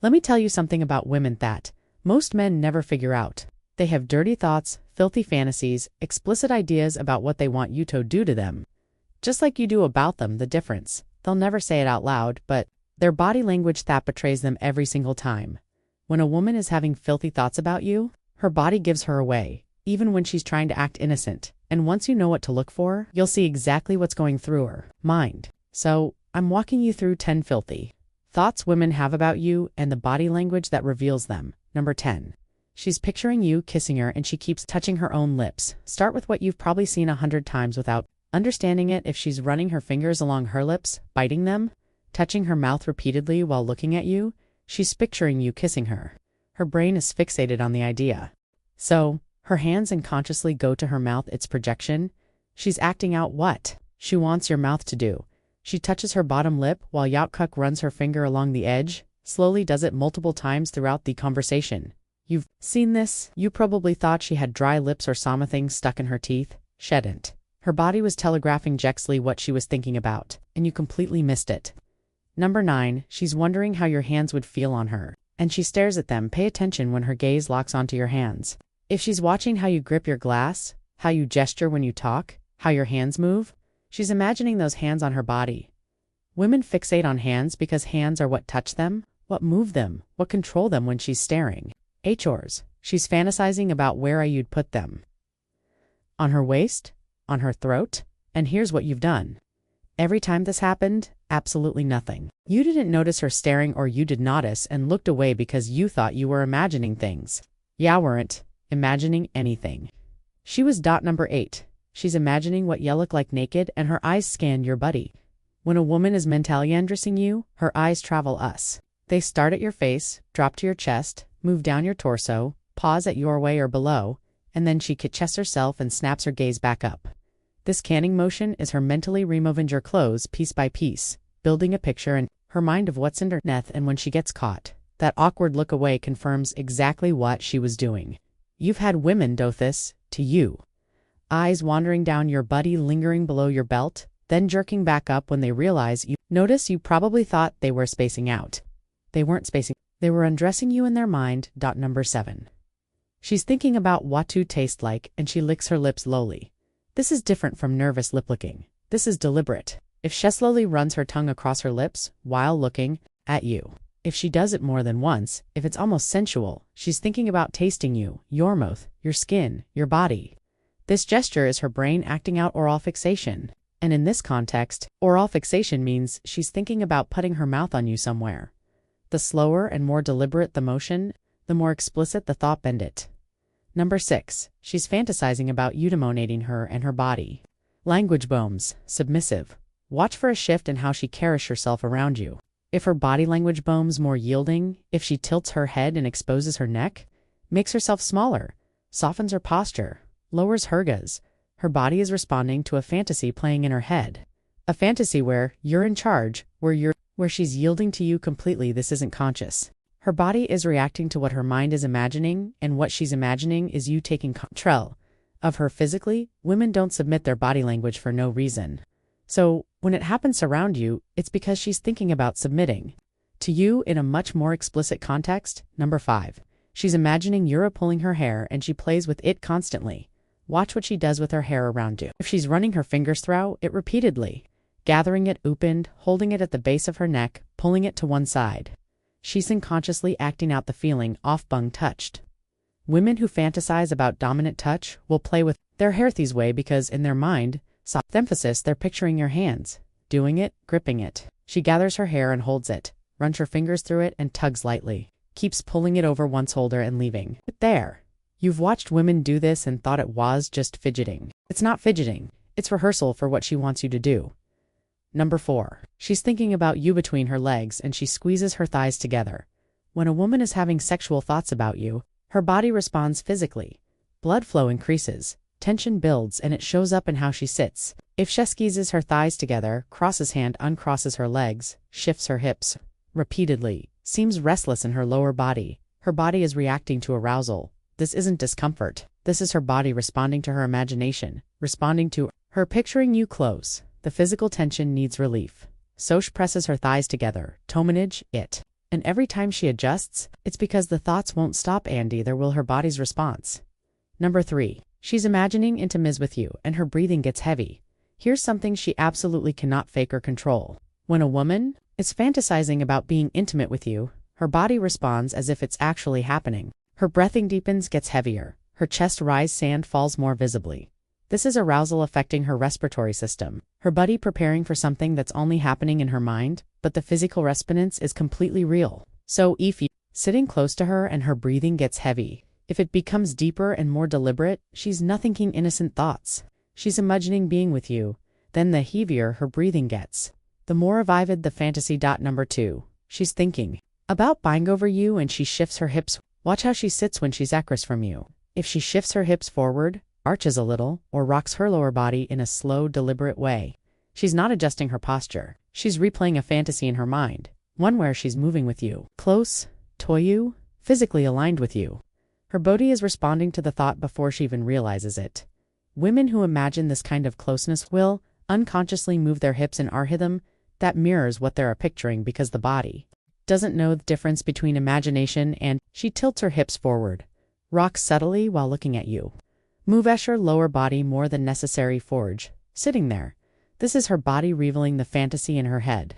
Let me tell you something about women that most men never figure out. They have dirty thoughts, filthy fantasies, explicit ideas about what they want you to do to them. Just like you do about them, the difference. They'll never say it out loud, but their body language that betrays them every single time. When a woman is having filthy thoughts about you, her body gives her away, even when she's trying to act innocent. And once you know what to look for, you'll see exactly what's going through her mind. So, I'm walking you through 10 filthy thoughts women have about you and the body language that reveals them. Number 10. She's picturing you kissing her and she keeps touching her own lips. Start with what you've probably seen 100 times without understanding it. If she's running her fingers along her lips, biting them, touching her mouth repeatedly while looking at you, she's picturing you kissing her. Her brain is fixated on the idea. So, her hands unconsciously go to her mouth, its projection. She's acting out what she wants your mouth to do. She touches her bottom lip while Yaotkuk runs her finger along the edge, slowly does it multiple times throughout the conversation. You've seen this. You probably thought she had dry lips or something stuck in her teeth. Shouldn't. Her body was telegraphing Jexley what she was thinking about, and you completely missed it. Number 9. She's wondering how your hands would feel on her, and she stares at them. Pay attention when her gaze locks onto your hands. If she's watching how you grip your glass, how you gesture when you talk, how your hands move, she's imagining those hands on her body. Women fixate on hands because hands are what touch them, what move them, what control them when she's staring. Chores. She's fantasizing about where you'd put them. On her waist, on her throat, and here's what you've done. Every time this happened, absolutely nothing. You didn't notice her staring, or you did notice and looked away because you thought you were imagining things. Ya weren't imagining anything. She was number 8. She's imagining what you look like naked and her eyes scan your body. When a woman is mentally undressing you, her eyes travel us. They start at your face, drop to your chest, move down your torso, pause at your way or below, and then she catches herself and snaps her gaze back up. This scanning motion is her mentally removing your clothes piece by piece, building a picture in her mind of what's underneath, and when she gets caught, that awkward look away confirms exactly what she was doing. You've had women do this to you. Eyes wandering down your body, lingering below your belt, then jerking back up when they realize you. Notice you probably thought they were spacing out. They weren't spacing. They were undressing you in their mind. Number 7. She's thinking about what to taste like and she licks her lips slowly. This is different from nervous lip licking. This is deliberate. If she slowly runs her tongue across her lips while looking at you. If she does it more than once, if it's almost sensual, she's thinking about tasting you, your mouth, your skin, your body. This gesture is her brain acting out oral fixation. And in this context, oral fixation means she's thinking about putting her mouth on you somewhere. The slower and more deliberate the motion, the more explicit the thought bend it. Number 6. She's fantasizing about you dominating her and her body. Language bombs, submissive. Watch for a shift in how she carries herself around you. If her body language bombs more yielding, if she tilts her head and exposes her neck, makes herself smaller, softens her posture, lowers her gaze, her body is responding to a fantasy playing in her head. A fantasy where you're in charge, where she's yielding to you completely. This isn't conscious. Her body is reacting to what her mind is imagining, and what she's imagining is you taking control of her physically. Women don't submit their body language for no reason. So, when it happens around you, it's because she's thinking about submitting to you in a much more explicit context. Number 5. She's imagining you're pulling her hair and she plays with it constantly. Watch what she does with her hair around you. If she's running her fingers through it repeatedly, gathering it opened, holding it at the base of her neck, pulling it to one side. She's unconsciously acting out the feeling of being touched. Women who fantasize about dominant touch will play with their hair this way because in their mind, soft emphasis, they're picturing your hands, doing it, gripping it. She gathers her hair and holds it, runs her fingers through it and tugs lightly, keeps pulling it over one's shoulder and leaving it there. You've watched women do this and thought it was just fidgeting. It's not fidgeting. It's rehearsal for what she wants you to do. Number 4. She's thinking about you between her legs and she squeezes her thighs together. When a woman is having sexual thoughts about you, her body responds physically. Blood flow increases, tension builds, and it shows up in how she sits. If she squeezes her thighs together, crosses hand, uncrosses her legs, shifts her hips repeatedly, seems restless in her lower body, her body is reacting to arousal. This isn't discomfort. This is her body responding to her imagination, responding to her picturing you close. The physical tension needs relief. So she presses her thighs together, tomanage it. And every time she adjusts, it's because the thoughts won't stop Andy, there will her body's response. Number 3. She's imagining intimacy with you and her breathing gets heavy. Here's something she absolutely cannot fake or control. When a woman is fantasizing about being intimate with you, her body responds as if it's actually happening. Her breathing deepens, gets heavier. Her chest rises, sand falls more visibly. This is arousal affecting her respiratory system. Her body preparing for something that's only happening in her mind, but the physical response is completely real. So if you're sitting close to her and her breathing gets heavy, if it becomes deeper and more deliberate, she's not thinking innocent thoughts. She's imagining being with you. Then the heavier her breathing gets, the more vivid the fantasy. Number 2. She's thinking about buying over you and she shifts her hips. Watch how she sits when she's across from you. If she shifts her hips forward, arches a little, or rocks her lower body in a slow, deliberate way, she's not adjusting her posture. She's replaying a fantasy in her mind, one where she's moving with you, close, to you, physically aligned with you. Her body is responding to the thought before she even realizes it. Women who imagine this kind of closeness will unconsciously move their hips in a rhythm that mirrors what they're picturing because the body doesn't know the difference between imagination and she tilts her hips forward, rocks subtly while looking at you. Move her lower body more than necessary forge, sitting there. This is her body revealing the fantasy in her head.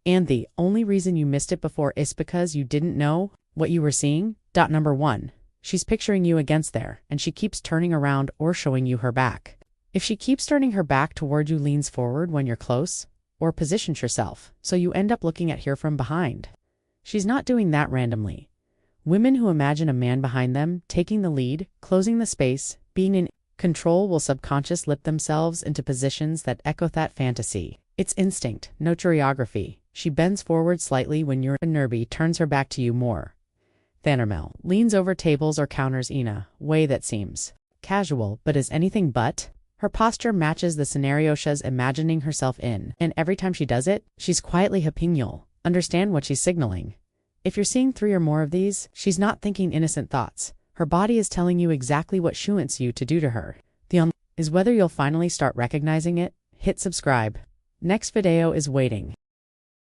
And the only reason you missed it before is because you didn't know what you were seeing. Number 1. She's picturing you against there, and she keeps turning around or showing you her back. If she keeps turning her back toward you, leans forward when you're close, or positions herself, so you end up looking at her from behind. She's not doing that randomly. Women who imagine a man behind them, taking the lead, closing the space, being in control will subconsciously slip themselves into positions that echo that fantasy. It's instinct, no choreography. She bends forward slightly when you're nervy, turns her back to you more. Vandermel leans over tables or counters in a way that seems casual but is anything but. Her posture matches the scenario she's imagining herself in, and every time she does it, she's quietly helping you understand what she's signaling. If you're seeing 3 or more of these, she's not thinking innocent thoughts. Her body is telling you exactly what she wants you to do to her. The unknown is whether you'll finally start recognizing it. Hit subscribe. Next video is waiting.